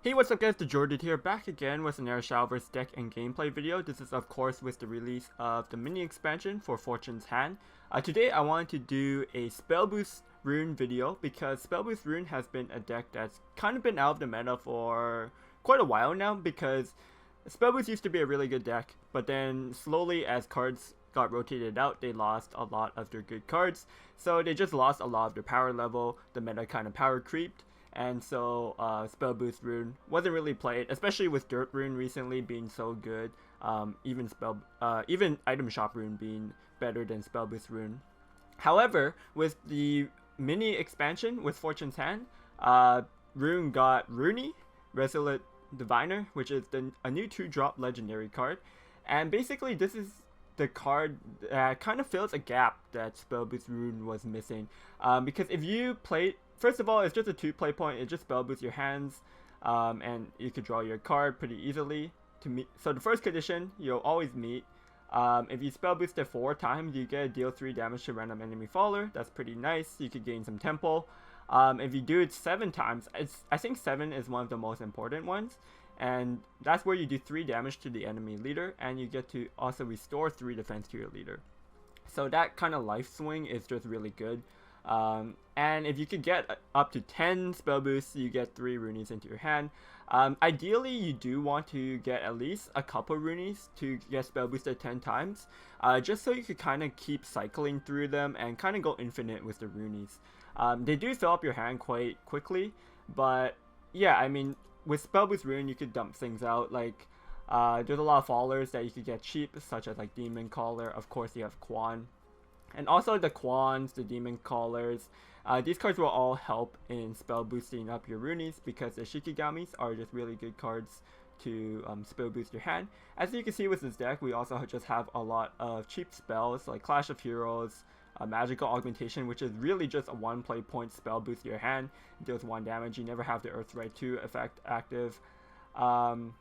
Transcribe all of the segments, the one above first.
Hey, what's up guys, TheJordude here, back again with another Shadowverse deck and gameplay video. This is of course with the release of the mini expansion for Fortune's Hand. Today I wanted to do a Spellboost Rune video because Spellboost Rune has been a deck that's kind of been out of the meta for quite a while now, because Spellboost used to be a really good deck, but then slowly as cards got rotated out, they lost a lot of their good cards. So they just lost a lot of their power level, the meta kind of power creeped. And so Spellboost Rune wasn't really played, especially with Dirt Rune recently being so good. Even Item Shop Rune being better than Spellboost Rune. However, with the mini expansion with Fortune's Hand, Rune got Runie, Resolute Diviner, which is a new 2-drop legendary card. And basically this is the card that kind of fills a gap that Spellboost Rune was missing. Because if you played, first of all, it's just a 2-play point. It just spell boosts your hands, and you could draw your card pretty easily to meet. So the first condition, you'll always meet. If you spell boost it 4 times, you get deal 3 damage to random enemy faller. That's pretty nice. You could gain some tempo. If you do it 7 times, I think 7 is one of the most important ones, and that's where you do 3 damage to the enemy leader, and you get to also restore 3 defense to your leader. So that kind of life swing is just really good. And if you could get up to 10 spell boosts, you get 3 Runes into your hand. Ideally, you do want to get at least a couple Runes to get spell boosted 10 times, just so you could kind of keep cycling through them and kind of go infinite with the Runes. They do fill up your hand quite quickly, but yeah, I mean, with spell boost Rune, you could dump things out. Like, there's a lot of fallers that you could get cheap, such as like Demon Caller. Of course, you have Quan. And also the Quans, the Demon Callers, these cards will all help in spell boosting up your Runes, because the Shikigamis are just really good cards to spell boost your hand. As you can see with this deck, we also just have a lot of cheap spells like Clash of Heroes, Magical Augmentation, which is really just a 1-play point spell boost your hand. It deals 1 damage. You never have the Earthright 2 effect active. And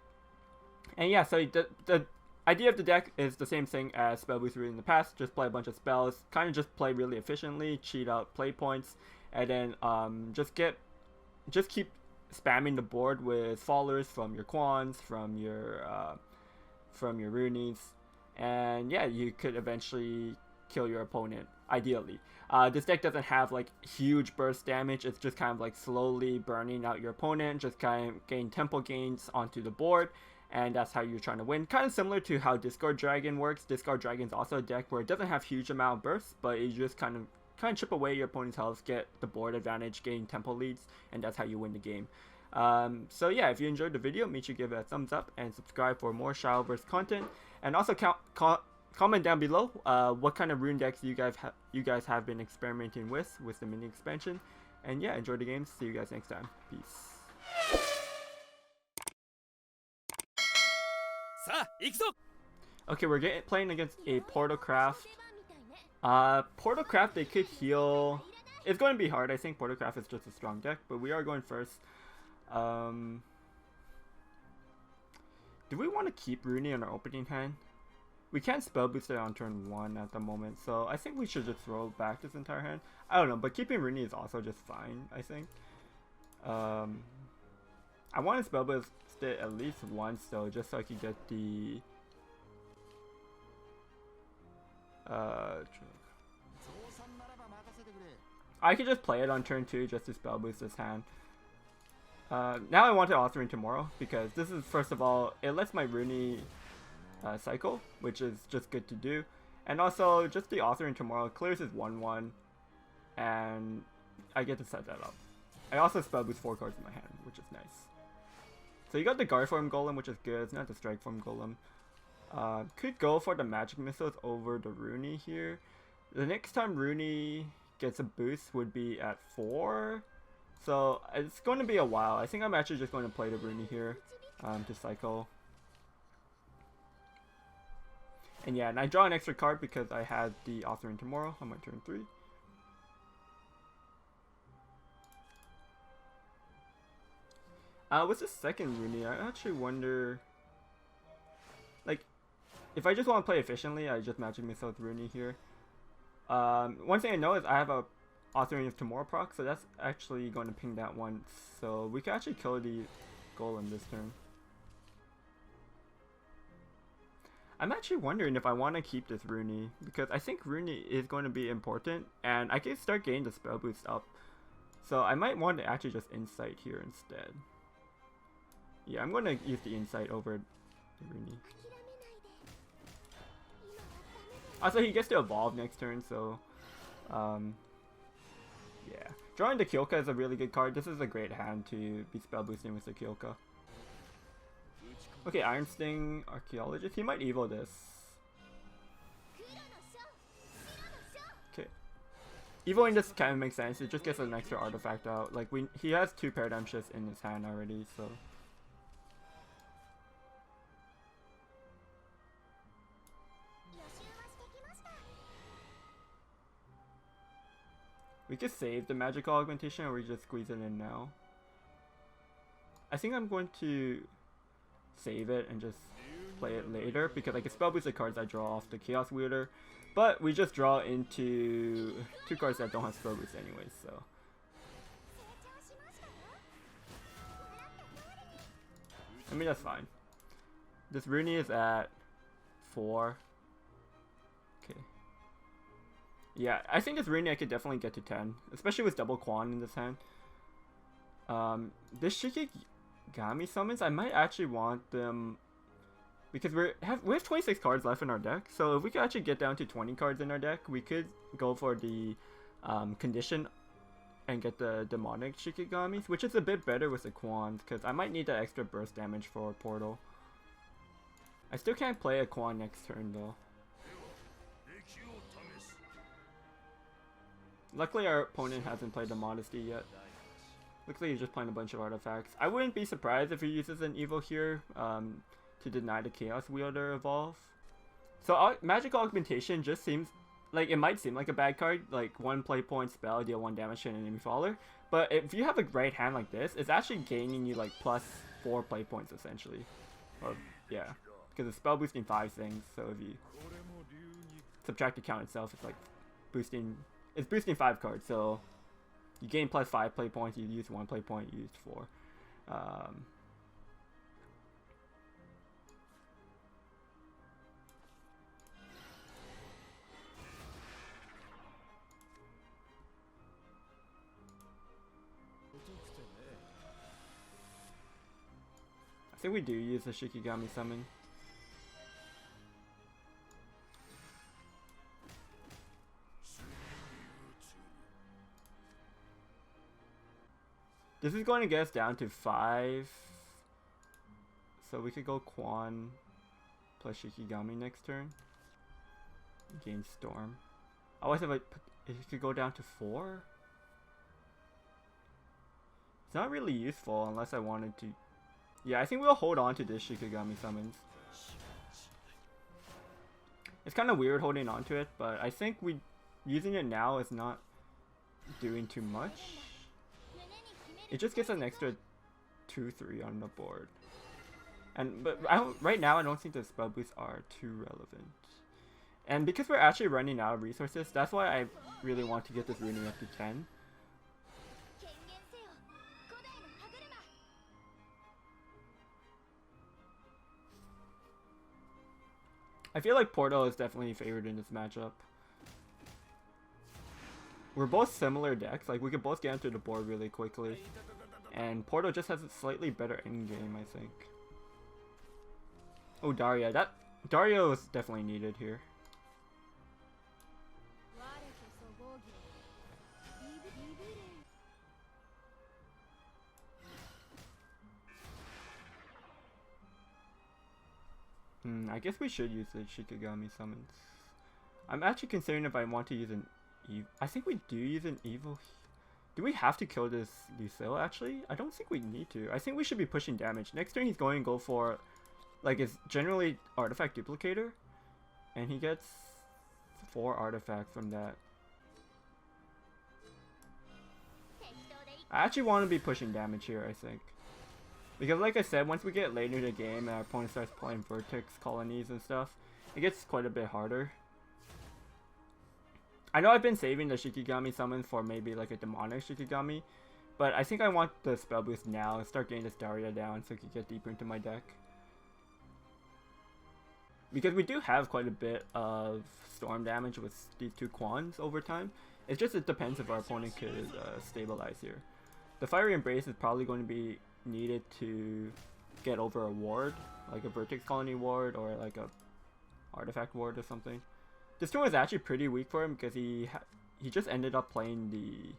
yeah, so the idea of the deck is the same thing as Spellboost Rune in the past. Just play a bunch of spells, kind of just play really efficiently, cheat out play points, and then just keep spamming the board with fallers from your Quans, from your Runes, and yeah, you could eventually kill your opponent, ideally. This deck doesn't have like huge burst damage. It's just kind of like slowly burning out your opponent, just kind of gain tempo gains onto the board, and that's how you're trying to win. Kind of similar to how Discord Dragon works. Discord Dragon is also a deck where it doesn't have huge amount of bursts, but you just kind of chip away your opponent's health, get the board advantage, gain tempo leads, and that's how you win the game. So yeah, if you enjoyed the video, make sure you give it a thumbs up and subscribe for more Shadowverse content. And also comment down below what kind of rune decks you guys have been experimenting with the mini expansion. And yeah, enjoy the games. See you guys next time. Peace. Okay, we're playing against a Portalcraft. Portalcraft, they could heal. It's going to be hard. I think Portalcraft is just a strong deck, but we are going first. Do we want to keep Runie in our opening hand? We can't spell boost it on turn 1 at the moment, so I think we should just throw back this entire hand. I don't know, but keeping Runie is also just fine, I think. I want to spell boost it at least once though, just so I can get the I could just play it on turn 2 just to spell boost this hand. Now I want to Authoring Tomorrow, because this is, first of all, it lets my Runie cycle, which is just good to do. And also, just the Authoring Tomorrow clears his 1/1, and I get to set that up. I also spell boost 4 cards in my hand, which is nice. So you got the Guard Form Golem, which is good. It's not the Strike Form Golem. Could go for the Magic Missiles over the Runie here. The next time Runie gets a boost would be at 4. So it's going to be a while. I think I'm actually just going to play the Runie here to cycle. And yeah, and I draw an extra card because I had the Authoring Tomorrow on my turn 3. With the second Runie, I actually wonder, like, if I just want to play efficiently, I just Magic Missile with Runie here. One thing I know is I have a Authoring of Tomorrow proc, so that's actually going to ping that once. So we can actually kill the Golem this turn. I'm actually wondering if I want to keep this Runie, because I think Runie is going to be important, and I can start getting the spell boost up. So I might want to actually just Insight here instead. Yeah, I'm going to use the Insight over the Runie. Also, he gets to evolve next turn, so yeah. Drawing the Kyoka is a really good card. This is a great hand to be spell boosting with the Kyoka. Okay, Iron Sting, Archaeologist. He might evo this. Okay. Evoing this kind of makes sense. It just gets an extra artifact out. Like, he has 2 Paradigm Shifts in his hand already, so. We could save the magical augmentation, or we just squeeze it in now. I think I'm going to save it and just play it later, because I can spell boost the cards I draw off the Chaos Wielder, but we just draw into 2 cards that don't have spell boost anyways, so. I mean, that's fine. This Runie is at 4. Okay. Yeah, I think this Runie I could definitely get to 10, especially with double Quan in this hand. This Shikigami summons, I might actually want them, because we have 26 cards left in our deck, so if we could actually get down to 20 cards in our deck, we could go for the condition and get the demonic Shikigamis, which is a bit better with the Quan, because I might need that extra burst damage for Portal. I still can't play a Quan next turn though. Luckily our opponent hasn't played the Modesty yet. Looks like he's just playing a bunch of artifacts. I wouldn't be surprised if he uses an Evo here to deny the Chaos Wielder evolve. So Magical Augmentation just seems like, it might seem like a bad card, like 1 play point spell, deal 1 damage to an enemy faller. But if you have a right hand like this, it's actually gaining you like +4 play points essentially. Or, yeah, because it's spell boosting 5 things, so if you subtract the count itself, it's like boosting. It's boosting 5 cards, so you gain +5 play points, you use 1 play point, you used 4. I think we do use the Shikigami summon. This is going to get us down to 5. So we could go Quan plus Shikigami next turn. Gain Storm. Otherwise, if it could go down to 4. It's not really useful unless I wanted to. Yeah, I think we'll hold on to this Shikigami summons. It's kind of weird holding on to it, but I think using it now is not doing too much. It just gets an extra 2/3 on the board, but right now I don't think the spell boosts are too relevant. And because we're actually running out of resources, that's why I really want to get this Runie up to 10. I feel like Portal is definitely favored in this matchup. We're both similar decks, like we could both get onto the board really quickly. And Portal just has a slightly better endgame, I think. Oh, Daria. Dario is definitely needed here. I guess we should use the Shikigami summons. I'm actually considering if I want to use an I think we do use an Evo. Do we have to kill this Lucille actually? I don't think we need to. I think we should be pushing damage. Next turn he's going to go for, like, it's generally Artifact Duplicator. And he gets 4 artifacts from that. I actually want to be pushing damage here, I think. Because like I said, once we get later in the game and our opponent starts playing Vertex Colonies and stuff, it gets quite a bit harder. I know I've been saving the Shikigami summon for maybe like a demonic Shikigami, But I think I want the spell boost now and start getting this Daria down so I can get deeper into my deck. Because we do have quite a bit of storm damage with these two Quans over time. It's just it depends if our opponent could stabilize here. The Fiery Embrace is probably going to be needed to get over a ward, like a Vertex Colony ward or like a Artifact ward or something. This turn was actually pretty weak for him because he just ended up playing the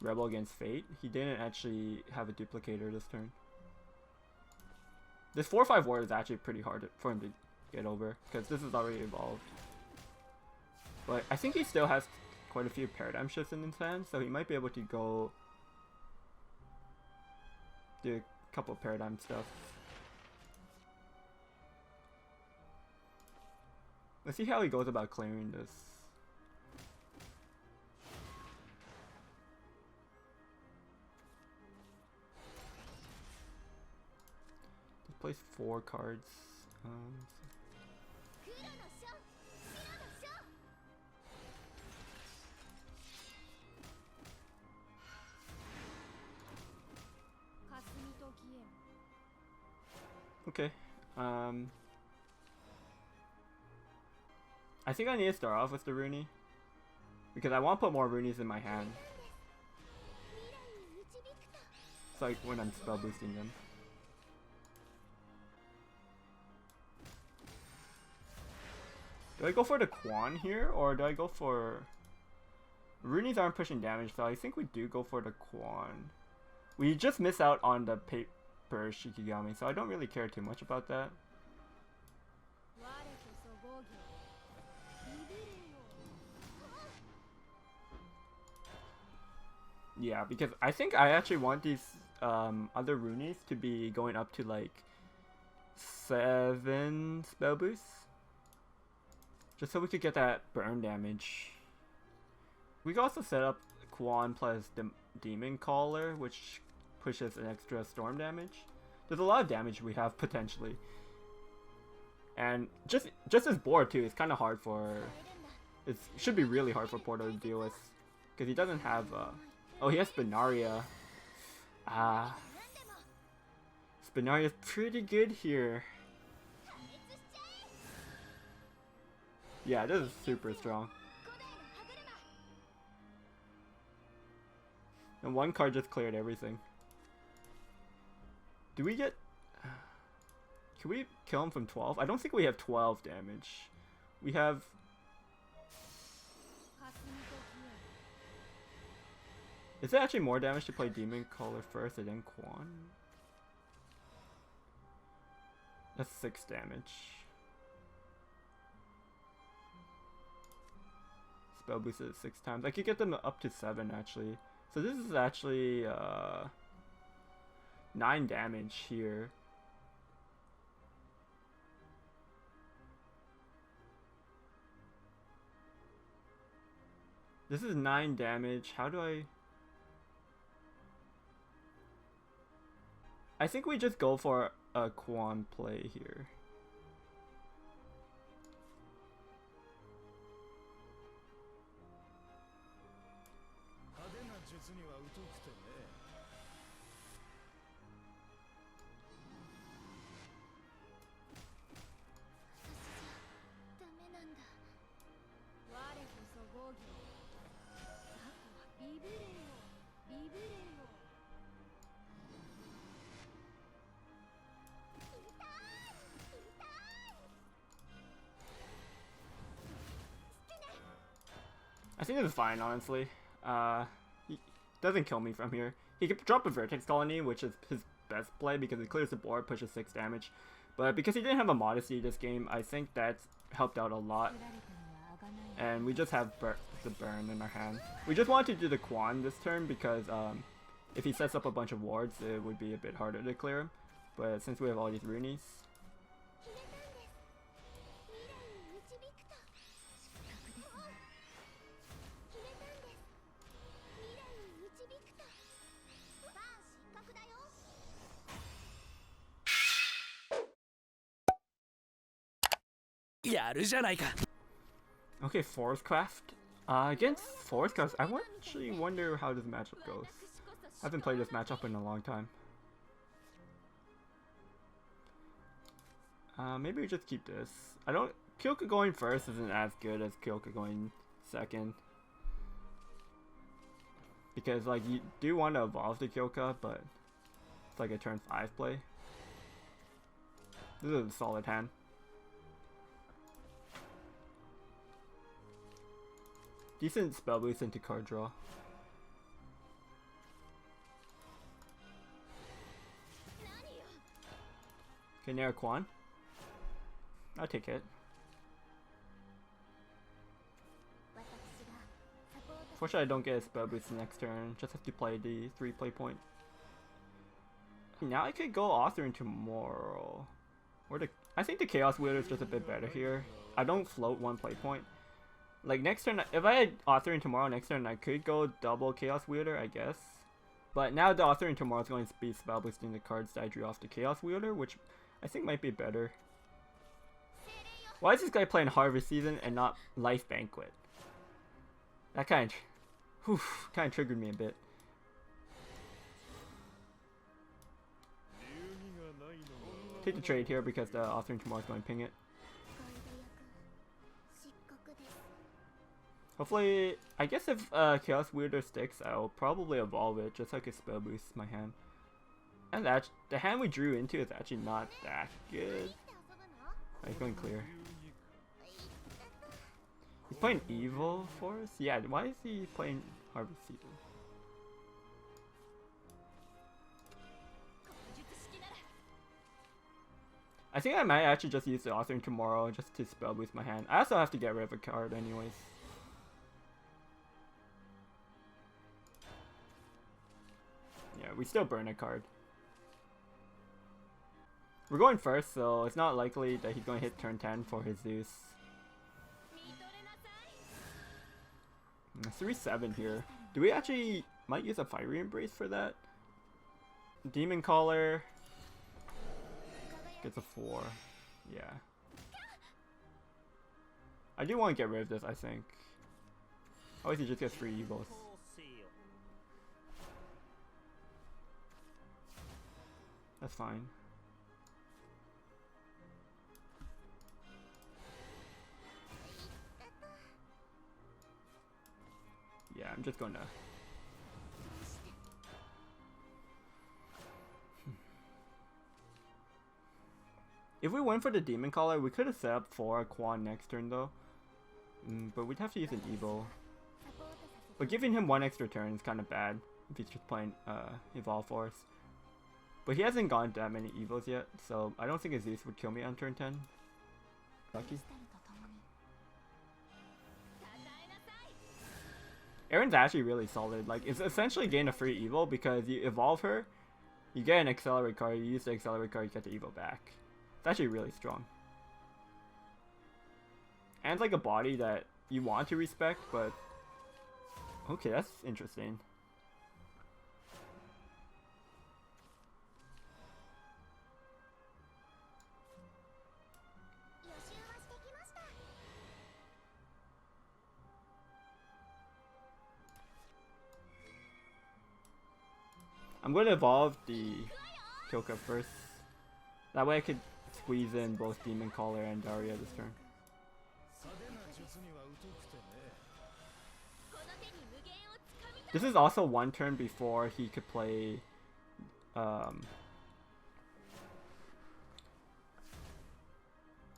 Rebel against Fate. He didn't actually have a duplicator this turn. This 4/5 ward is actually pretty hard for him to get over because this is already evolved. But I think he still has quite a few paradigm shifts in his hand, so he might be able to go do a couple of paradigm stuff. Let's see how he goes about clearing this. He plays 4 cards. Okay. I think I need to start off with the Runie because I want to put more Runies in my hand. It's like when I'm spell boosting them. Do I go for the Quan here or do I go for... Runies aren't pushing damage, so I think we do go for the Quan. We just miss out on the paper Shikigami, so I don't really care too much about that. Yeah, because I think I actually want these other Runies to be going up to like 7 spell boosts. Just so we could get that burn damage. We can also set up Quan plus Demon Caller, which pushes an extra storm damage. There's a lot of damage we have potentially. And just this board too, it's kind of hard for... It should be really hard for Porto to deal with. Because he doesn't have... oh, he has Spinaria. Spinaria's pretty good here. Yeah, this is super strong. And one card just cleared everything. Do we get... Can we kill him from 12? I don't think we have 12 damage. We have... Is it actually more damage to play Demon Caller first and then Quan? That's 6 damage. Spell boosted 6 times. I could get them up to 7 actually. So this is actually 9 damage here. This is 9 damage. How do I think we just go for a Quan play here. I think this is fine, honestly. He doesn't kill me from here. He could drop a Vertex Colony, which is his best play because it clears the board, pushes 6 damage. But because he didn't have a Modesty this game, I think that's helped out a lot. And we just have the burn in our hand. We just wanted to do the Quan this turn because if he sets up a bunch of wards, it would be a bit harder to clear him. But since we have all these Runes... Okay, Forestcraft. Against Force Cause, I actually wonder how this matchup goes. I haven't played this matchup in a long time. Maybe we just keep this. Kyoka going first isn't as good as Kyoka going second. Because like you do want to evolve the Kyoka, but it's like a turn 5 play. This is a solid hand. Decent spell boost into card draw. Okay, Nair Quan. I'll take it. Fortunately, I don't get a spell boost next turn. Just have to play the 3 play point. Now I could go Authoring Tomorrow. I think the Chaos Wielder is just a bit better here. I don't float 1 play point. Like next turn, if I had Authoring Tomorrow next turn, I could go double Chaos Wielder, I guess. But now the Authoring Tomorrow is going to be spell boosting the cards that I drew off the Chaos Wielder, which I think might be better. Why is this guy playing Harvest Season and not Life Banquet? That kind of triggered me a bit. Take the trade here because the Authoring Tomorrow is going to ping it. Hopefully, I guess if Chaos Wielder sticks, I'll probably evolve it just so I can spell boost my hand. And the hand we drew into is actually not that good. He's going clear. He's playing Evil Force? Yeah, why is he playing Harvest Season? I think I might actually just use the Authoring Tomorrow just to spell boost my hand. I also have to get rid of a card anyways. Yeah, we still burn a card. We're going first, so it's not likely that he's going to hit turn 10 for his Zeus. 3-7 here. Do we actually might use a Fiery Embrace for that? Demon Caller gets a 4. Yeah. I do want to get rid of this, I think. Oh, he just gets 3 evils. That's fine. Yeah, I'm just gonna... If we went for the Demon Caller, we could have set up for a Quan next turn though. But we'd have to use an Evo. But giving him 1 extra turn is kind of bad if he's just playing Evolve Force. But he hasn't gotten that many Evos yet, so I don't think a Zeus would kill me on turn 10. Lucky. Erin's actually really solid. Like, it's essentially gain a free Evo because you evolve her, you get an Accelerate card, you use the Accelerate card, you get the Evo back. It's actually really strong. And it's like a body that you want to respect, but... Okay, that's interesting. I'm going to evolve the Kyoka first. That way I could squeeze in both Demon Caller and Daria this turn. This is also 1 turn before he could play... This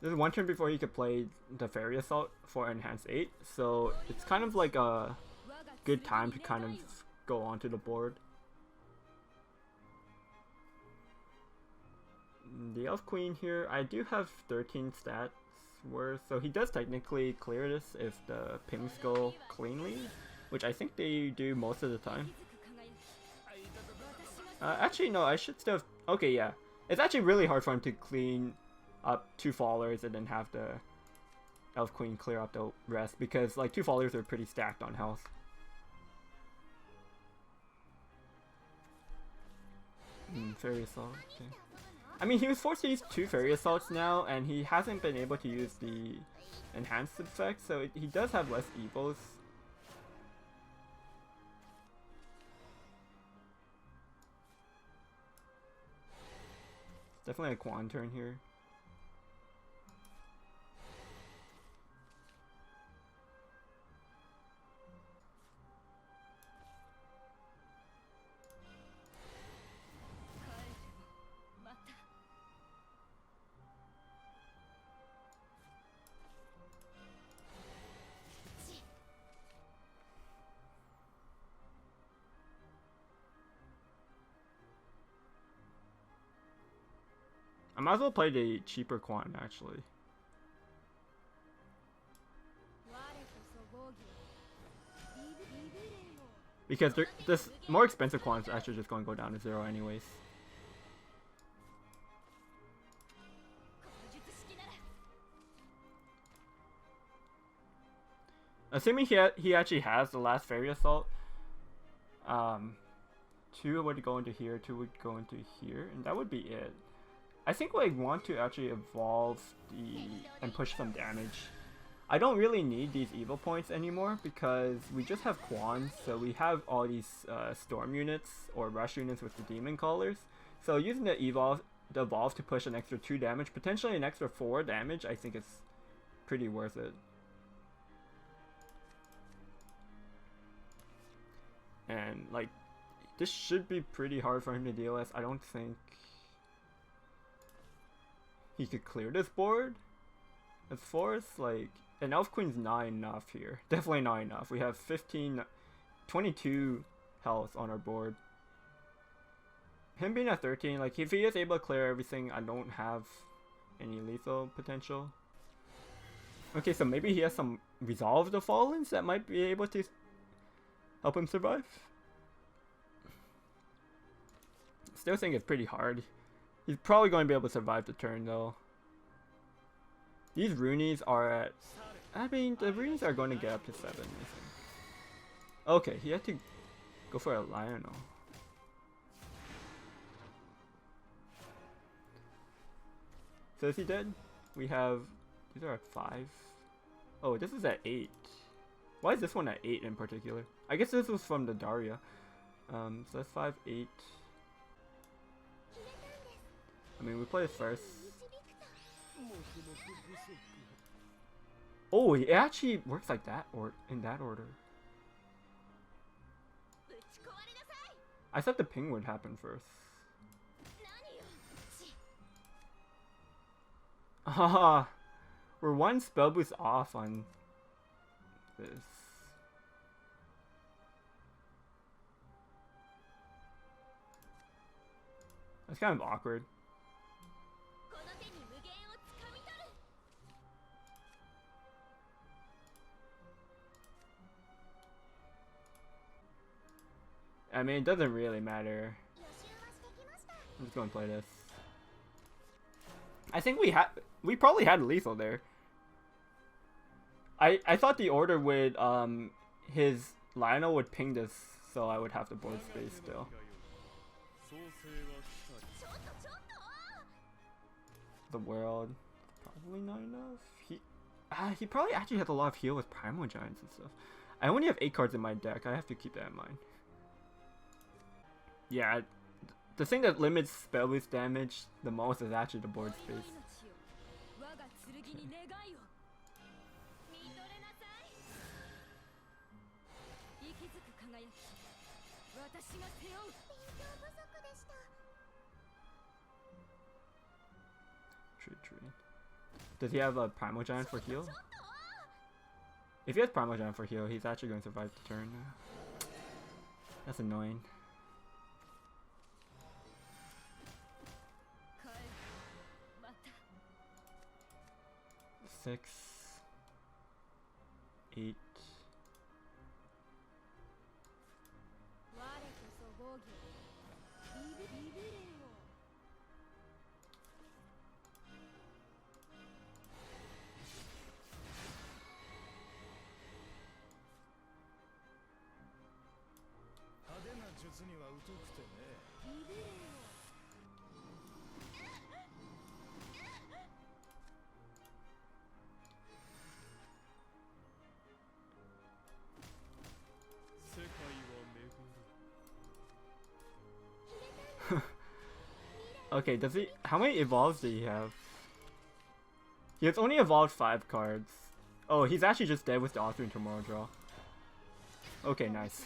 is 1 turn before he could play the Fairy Assault for Enhanced 8. So it's kind of like a good time to kind of go onto the board. The Elf Queen here, I do have 13 stats worth, so he does technically clear this if the pings go cleanly, which I think they do most of the time. Actually, no, I should still have, okay, yeah. It's actually really hard for him to clean up 2 Fallers and then have the Elf Queen clear up the rest, because like 2 Fallers are pretty stacked on health. Fairy Assault, okay. I mean, he was forced to use 2 Fairy Assaults now, and he hasn't been able to use the enhanced effect, so he does have less evos. Definitely a Quan turn here. I might as well play the cheaper Quan actually. Because this more expensive Quan is actually just going to go down to 0 anyways. Assuming he actually has the last Fairy Assault, 2 would go into here, 2 would go into here, and that would be it. I think I want to actually evolve and push some damage. I don't really need these evil points anymore because we just have Quans, so we have all these storm units or rush units with the demon collars. So using the evolve to push an extra 2 damage, potentially an extra 4 damage, I think it's pretty worth it. And like, this should be pretty hard for him to deal with. I don't think he could clear this board. As far as like, and Elf Queen's not enough here. Definitely not enough. We have 22 health on our board. Him being at 13, like if he is able to clear everything, I don't have any lethal potential. Okay, so maybe he has some Resolve the Fallens that might be able to help him survive. Still think it's pretty hard. He's probably going to be able to survive the turn though. These Runies are at, I mean, the Runes are going to get up to 7, I think. Okay, he had to go for a Lionel. So is he dead? We have, these are at 5. Oh, this is at 8. Why is this one at 8 in particular? I guess this was from the Daria. So that's 5, 8. I mean, we play it first. Oh, it actually works like that, or in that order. I thought the ping would happen first. Haha, we're 1 spell boost off on this. That's kind of awkward. I mean, it doesn't really matter. I'm just gonna play this. I think we probably had lethal there. I thought the order would his Lionel would ping this, so I would have the board space still. The world probably not enough. He probably actually has a lot of heal with Primal Giants and stuff. I only have 8 cards in my deck. I have to keep that in mind. Yeah, the thing that limits spell boost damage the most is actually the board space. Tree. Does he have a Primal Giant for heal? If he has Primal Giant for heal, he's actually going to survive the turn. That's annoying. Six, 8. Okay, does he? How many evolves do he have? He has only evolved 5 cards. Oh, he's actually just dead with the Authoring Tomorrow draw. Okay, nice.